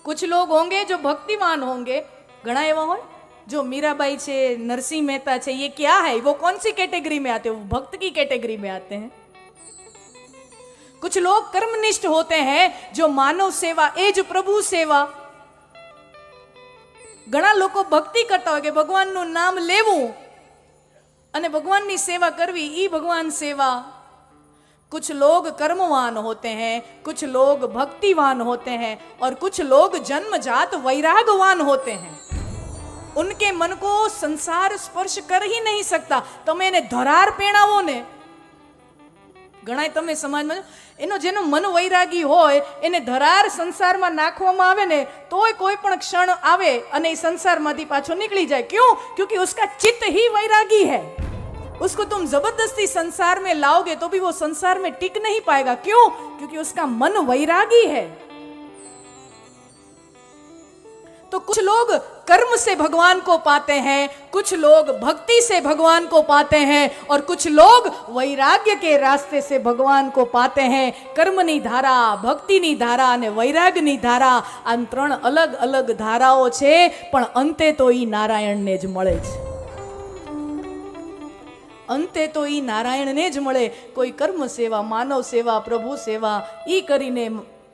कुछ लोग होंगे जो भक्तिमान होंगे, घना एवा हो जो मीराबाई छे, नरसिंह मेहता छे, ये क्या है, वो कौन सी कैटेगरी में आते हैं? वो भक्त की कैटेगरी में आते हैं। कुछ लोग कर्मनिष्ठ होते हैं, जो मानव सेवा एज प्रभु सेवा। घना लोग भक्ति करता हो कि भगवान नु नाम लेवू अने भगवान नी सेवा करवी, ई भगवान सेवा। कुछ लोग कर्मवान होते हैं, कुछ लोग भक्तिवान होते हैं, और कुछ लोग जन्मजात वैरागवान होते हैं। उनके मन को संसार स्पर्श कर ही नहीं सकता। तमे ने धरार पेणावो ने, घणाय तमे समाजमां एनो जेनो मन वैरागी होय एने धरार संसाરમાં નાખવામાં આવે ને તોય કોઈ પણ ક્ષણ આવે અને એ સંસારમાંથી પાછો નીકળી જાય। क्यों? क्योंकि उसका चित्त ही वैरागी है। उसको तुम जबरदस्ती संसार में लाओगे तो भी वो संसार में टिक नहीं पाएगा। क्यों? क्योंकि उसका मन वैरागी है। तो कुछ लोग कर्म से भगवान को पाते हैं, कुछ लोग भक्ति से भगवान को पाते हैं, और कुछ लोग वैराग्य के रास्ते से भगवान को पाते हैं। कर्मनी धारा, भक्तिनी धारा અને વૈરાગની ધારા, આ ત્રણ અલગ અલગ ધારાઓ છે, પણ અંતે તો ઈ નારાયણને જ મળે છે। અંતે તો ઈ નારાયણને જ મળે। કોઈ કર્મ સેવા, માનવ સેવા, પ્રભુ સેવા ઈ કરીને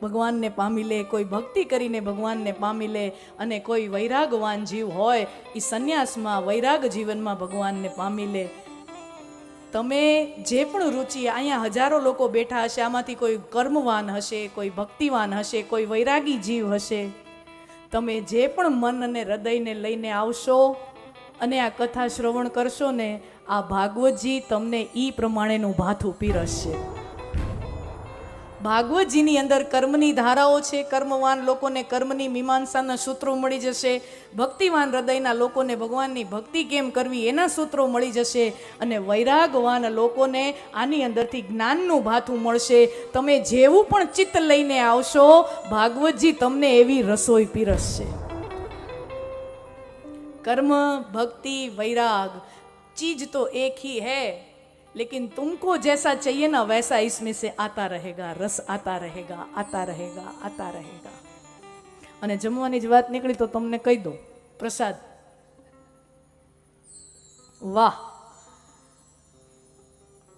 ભગવાનને પામી લે, કોઈ ભક્તિ કરીને ભગવાનને પામી લે, અને કોઈ વૈરાગવાન જીવ હોય એ સંન્યાસમાં વૈરાગ જીવનમાં ભગવાનને પામી લે। તમે જે પણ રુચિ, અહીંયા હજારો લોકો બેઠા હશે, આમાંથી કોઈ કર્મવાન હશે, કોઈ ભક્તિવાન હશે, કોઈ વૈરાગી જીવ હશે। તમે જે પણ મન અને હૃદયને લઈને આવશો અને આ કથા શ્રવણ કરશો ને, આ ભાગવતજી તમને ઈ પ્રમાણેનું ભાથું પીરસશે। ભાગવતજીની અંદર કર્મની ધારાઓ છે। કર્મવાન લોકોને કર્મની મીમાંસાના સૂત્રો મળી જશે, ભક્તિવાન હૃદયના લોકોને ભગવાનની ભક્તિ કેમ કરવી એના સૂત્રો મળી જશે, અને વૈરાગવાન લોકોને આની અંદરથી જ્ઞાનનું ભાથું મળશે। તમે જેવું પણ ચિત્ત લઈને આવશો, ભાગવતજી તમને એવી રસોઈ પીરસશે। कर्म, भक्ति, वैराग चीज तो एक ही है, लेकिन तुमको जैसा चाहिए ना वैसा इसमें से आता रहेगा, रस आता रहेगा, आता रहेगा, आता रहेगा। અને જમવાની જ વાત નીકળી તો તમને કહી દો, પ્રસાદ, વાહ,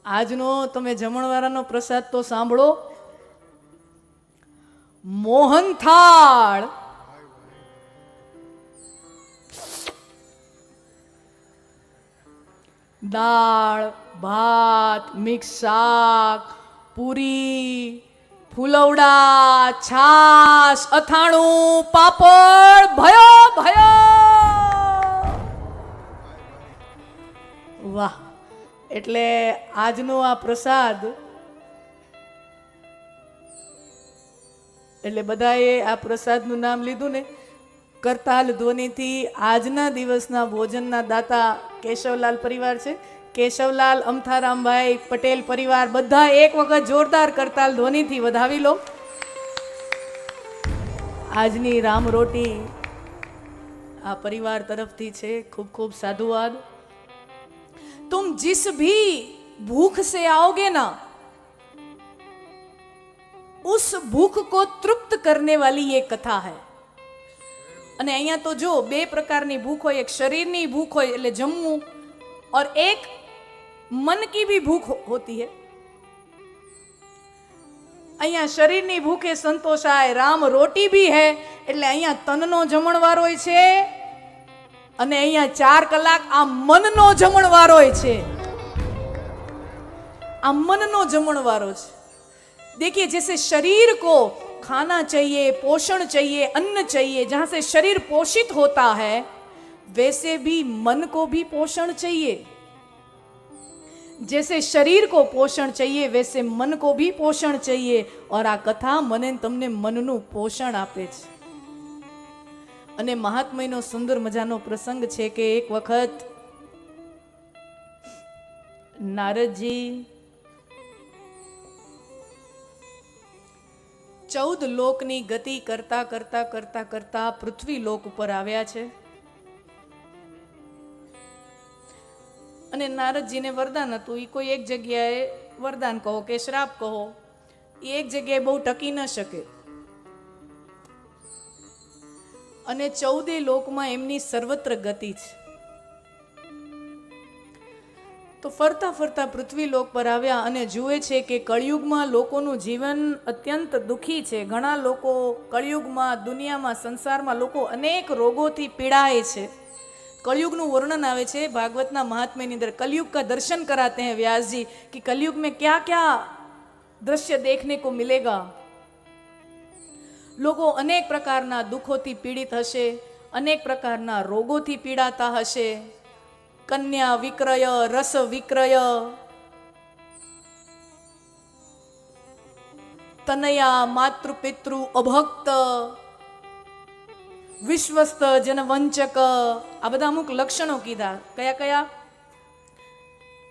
આજનો તમે જમણવારાનો પ્રસાદ તો સાંભળો। મોહનથાળ, દાળ, ભાત, મિક્સ શાક, પૂરી, ફૂલવડા, છાશ, અથાણું, પાપડ, ભયો ભયો, વાહ। એટલે આજનો આ પ્રસાદ, એટલે બધાએ આ પ્રસાદનું નામ લીધું ને, કરતાલ ધ્વનિથી આજના દિવસના ભોજનના દાતા કેશવલાલ પરિવાર છે। કેશવલાલ, અમથારામભાઈ, પટેલ પરિવાર બધા એક વખત જોરદાર કરતાલ ધ્વનિથી વધાવી લો। આજની રામ રોટી આ પરિવાર તરફથી છે। खूब खूब साधुवाद। तुम जिस भी भूख से आओगे ना, उस भूख को तृप्त करने वाली ये कथा है। અને અહીંયા તો જો બે પ્રકારની ભૂખ હોય, એક શરીરની ભૂખ હોય એટલે જમવું, और एक मन की भी भूख होती है। અહીંયા શરીરની ભૂખે સંતોષાય, રામ રોટી भी है એટલે અહીંયા તનનો જમણવાર હોય છે, અને અહીંયા 4 કલાક આ મનનો જમણવાર હોય છે। આ મનનો જમણવારો છે। देखिए, जैसे शरीर को खाना चाहिए, पोषण चाहिए, अन्न चाहिए, जहां से शरीर पोषित होता है, वैसे भी मन को भी पोषण चाहिए। जैसे शरीर को पोषण चाहिए वैसे मन को भी पोषण चाहिए। और आ कथा मने तमने मननु पोषण आपे छे। अने महात्म्यनो सुंदर मजानो प्रसंग छे के एक वखत नारदजी 14 લોકની ગતિ કરતા કરતા કરતા કરતા પૃથ્વી લોક ઉપર આવ્યા છે। અને નારદજીને વરદાન હતું, એ કોઈ એક જગ્યાએ વરદાન કહો કે શ્રાપ કહો, એ એક જગ્યાએ બહુ ટકી ન શકે। અને 14 લોકમાં એમની સર્વત્ર ગતિ છે. તો ફરતા ફરતા પૃથ્વી લોક પર આવ્યા અને જુએ છે કે કળિયુગમાં લોકોનું જીવન અત્યંત દુઃખી છે. ઘણા લોકો કળિયુગમાં, દુનિયામાં, સંસારમાં લોકો અનેક રોગોથી પીડાય છે. कलयुग वर्णन आवे छे भागवतना महात्म्य ની અંદર. कलयुग का दर्शन कराते हैं व्यास जी कि कलयुग में क्या क्या दृश्य देखने को मिलेगा. लोगों अनेक प्रकारना दुखोथी पीड़ित हशे, अनेक प्रकारना रोगोथी पीड़ाता हशे. कन्या विक्रय, रस विक्रय, तनया, मातृपितृ, अभक्त, विश्वस्त, जनवंचक, आ बधा अमुक लक्षणों कीधा. कया कया?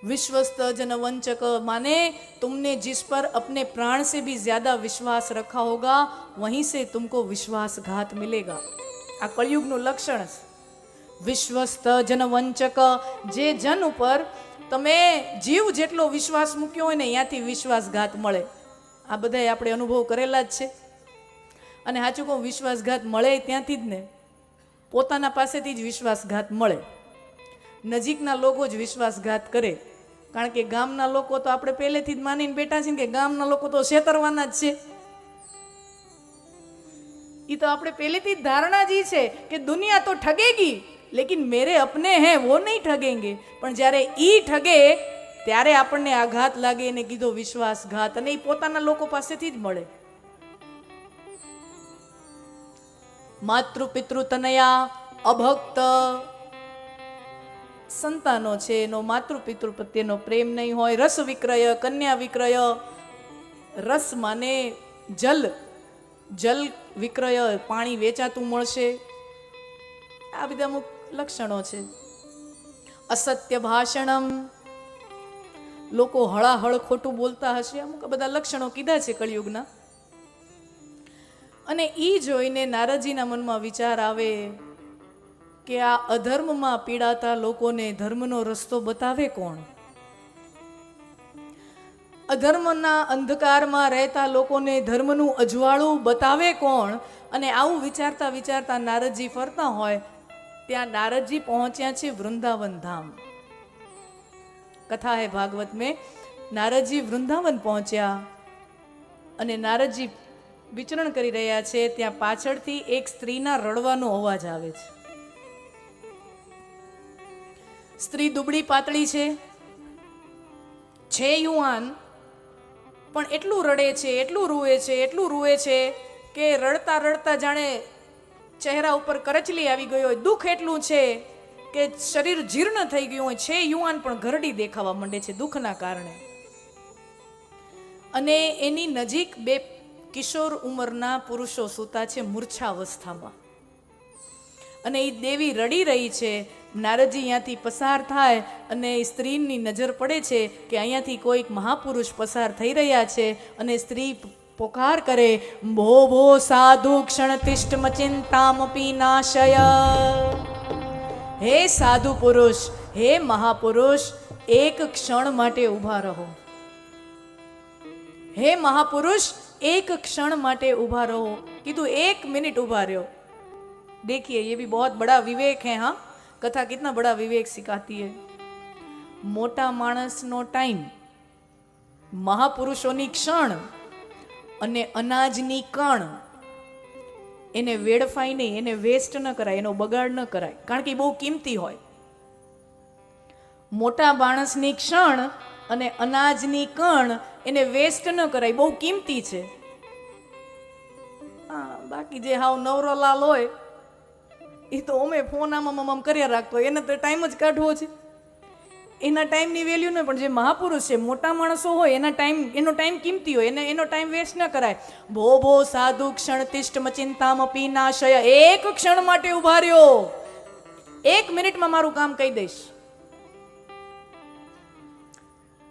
विश्वस्त, जनवंचक माने तुमने जिस पर अपने प्राण से भी ज्यादा विश्वास रखा होगा वहीं से तुमको विश्वासघात मिलेगा. आ कलयुगનું લક્ષણ છે. विश्वस्त, जनवंचक, जे जन ઉપર તમે જીવ જેટલો વિશ્વાસ મૂક્યો હોય ને ત્યાંથી વિશ્વાસઘાત મળે. આ બધાય આપણે અનુભવ કરેલા જ છે. અને સાચું કહું, વિશ્વાસઘાત મળે ત્યાંથી જ ને, પોતાના પાસેથી જ વિશ્વાસઘાત મળે. નજીકના લોકો જ વિશ્વાસઘાત કરે. કારણ કે ગામના લોકો તો આપણે પહેલેથી જ માનીને બેઠા છીએ કે ગામના લોકો તો છેતરવાના જ છે. એ તો આપણે પહેલેથી જ ધારણા જ છે કે દુનિયા તો ઠગેગી લેકિન મેરે અપને હે વો નહીં ઠગેંગે. પણ જ્યારે ઈ ઠગે ત્યારે આપણને આઘાત લાગે એને કીધો વિશ્વાસઘાત, અને એ પોતાના લોકો પાસેથી જ મળે. માતૃ પિતૃ તનયા, અભક્ત સંતાનો છે એનો માતૃ પિતૃ પ્રત્યેનો પ્રેમ નહીં હોય. રસ વિક્રય, કન્યા વિક્રય, રસ માને જલ, જલ વિક્રય પાણી વેચાતું મળશે. આ બધા અમુક લક્ષણો છે. અસત્ય ભાષણમ, લોકો હળાહળ ખોટું બોલતા હશે. અમુક બધા લક્ષણો કીધા છે કળિયુગના. અને ઈ જોઈને નારદજીના મનમાં વિચાર આવે કે આ અધર્મમાં પીડાતા લોકોને ધર્મનો રસ્તો બતાવે કોણ? અધર્મના અંધકારમાં રહેતા લોકોને ધર્મનું અજવાળું બતાવે કોણ? અને આવું વિચારતા વિચારતા નારદજી ફરતા હોય ત્યાં નારદજી પહોંચ્યા છે વૃંદાવન ધામ. કથા હૈ ભાગવત में, નારદજી વૃંદાવન પહોંચ્યા અને નારદજી વિચરણ કરી રહ્યા છે. ત્યાં પાછળથી એક સ્ત્રીના રડવાનો અવાજ આવે છે. સ્ત્રી દુબળી પાતળી છે યુવાન, પણ એટલું રડે છે, એટલું રૂએ છે, એટલું રૂએ છે કે રડતા રડતા જાણે ચહેરા ઉપર કરચલી આવી ગઈ હોય. દુઃખ એટલું છે કે શરીર જીર્ણ થઈ ગયું હોય. છે યુવાન પણ ઘરડી દેખાવા માંડે છે દુઃખના કારણે. અને એની નજીક બે કિશોર ઉંમરના પુરુષો સૂતા છે મૂર્છાવસ્થામાં. અને એ દેવી રડી રહી છે. નારદજી અહીંયાથી પસાર થાય અને સ્ત્રીની નજર પડે છે કે અહીંયાથી કોઈક મહાપુરુષ પસાર થઈ રહ્યા છે. અને સ્ત્રી પોકાર કરે, ભો ભો સાધુ ક્ષણ તિષ્ઠ ચિંતામપી નાશય. હે સાધુ પુરુષ, હે મહાપુરુષ, એક ક્ષણ માટે ઊભા રહો. હે મહાપુરુષ, एक क्षण माटे उभा रहो. कीधु 1 मिनट उभा रहो. देखिए ये भी बहुत बड़ा विवेक है. हाँ, कथा कितना बड़ा विवेक सिखाती है. मोटा माणस नो टाइम, महापुरुषोनी क्षण અને અનાજની કણ એને વેડફાય નહીં, એને વેસ્ટ ન કરાય, એનો બગાડ ન કરાય, કારણ કે એ બહુ કિંમતી હોય. મોટા માણસની ક્ષણ અને અનાજની કણ એને વેસ્ટ ન કરાય, બહુ કિંમતી છે. હા, બાકી જે હાવ નવરો લાલ હોય એ તો અમે ફોન આમ કર્યા રાખતો હોય, એને તો ટાઈમ જ કાઢવો છે. એના ટાઈમની વેલ્યુ નહીં. પણ જે મહાપુરુષ છે, મોટા માણસો હોય, એનો ટાઈમ કિંમતી હોય, એનો ટાઈમ વેસ્ટ ન કરાય. ભો ભો સાધુ ક્ષણ તિષ્ઠ ચિંતામપી નાશય. એક ક્ષણ માટે ઉભા રહ્યો, 1 મિનિટમાં મારું કામ કહી દઈશ.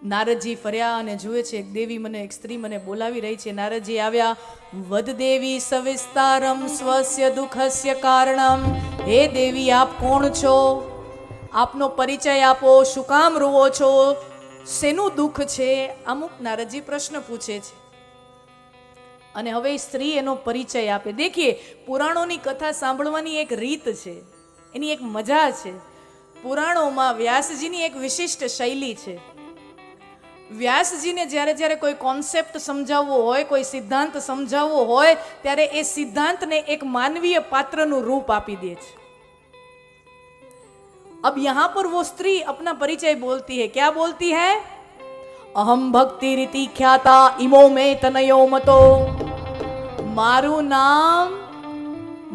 નારદજી ફર્યા અને જુએ છે એક દેવી એક સ્ત્રી મને બોલાવી રહી છે. નારદજી આવ્યા. વદ દેવી સવિસ્તારમ સ્વસ્ય દુઃખસ્ય કારણમ. હે દેવી, આપ કોણ છો? આપનો પરિચય આપો. શું કામ રોવો છો? શેનું દુઃખ છે? અમુક નારદજી પ્રશ્ન પૂછે છે. અને હવે સ્ત્રી એનો પરિચય આપે. દેખીએ, પુરાણોની કથા સાંભળવાની એક રીત છે, એની એક મજા છે. પુરાણોમાં વ્યાસજીની એક વિશિષ્ટ શૈલી છે. વ્યાસજીને જ્યારે જ્યારે કોઈ કોન્સેપ્ટ સમજાવવો હોય, કોઈ સિદ્ધાંત સમજાવવો હોય, ત્યારે એ સિદ્ધાંતને એક માનવીય પાત્રનું રૂપ આપી દે છે. अब यहां पर वो स्त्री अपना परिचय बोलती है. क्या बोलती है? अहम भक्ति रीति ख्याता इमो में तनयो मतो. મારું નામ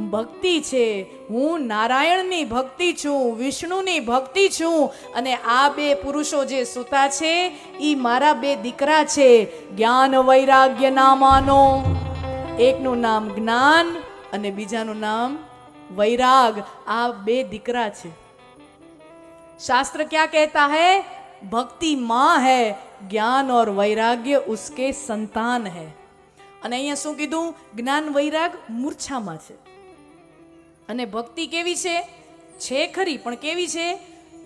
ભક્તિ છે, હું નારાયણની ભક્તિ છું, વિષ્ણુની ભક્તિ છું, અને આ બે પુરુષો જે સૂતા છે એ મારા બે દીકરા છે. જ્ઞાન વૈરાગ્ય નામાનો, એકનું નામ જ્ઞાન અને બીજાનું નામ વૈરાગ. આ બે દીકરા છે. शास्त्र क्या कहता है? भक्ति मां है, ज्ञान और वैराग्य उसके संतान है. અને અહીંયા શું કીધું? જ્ઞાન વૈરાગ મૂર્છામાં છે. અને ભક્તિ કેવી છે? છે ખરી, પણ કેવી છે?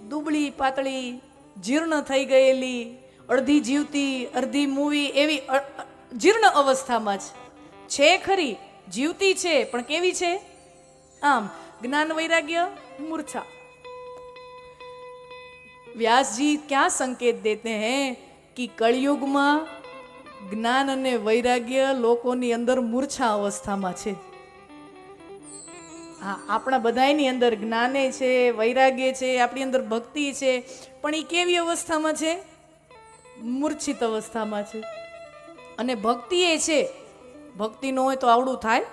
દુબળી પાતળી, જીર્ણ થઈ ગયેલી, અડધી જીવતી અડધી મૂવી, એવી જીર્ણ અવસ્થામાં છે ખરી, જીવતી છે, પણ કેવી છે? આમ જ્ઞાન વૈરાગ્ય મૂર્છા. व्यास जी क्या संकेत देते हैं कि कलयुग में ज्ञान અને વૈરાગ્ય લોકોની અંદર મૂર્છા અવસ્થામાં છે. હા, આપણા બધાની અંદર જ્ઞાને છે, વૈરાગ્ય છે, આપણી અંદર ભક્તિ છે, પણ એ કેવી અવસ્થામાં છે? મૂર્છિત અવસ્થામાં છે. અને ભક્તિ એ છે, ભક્તિ ન હોય તો આવડું થાય?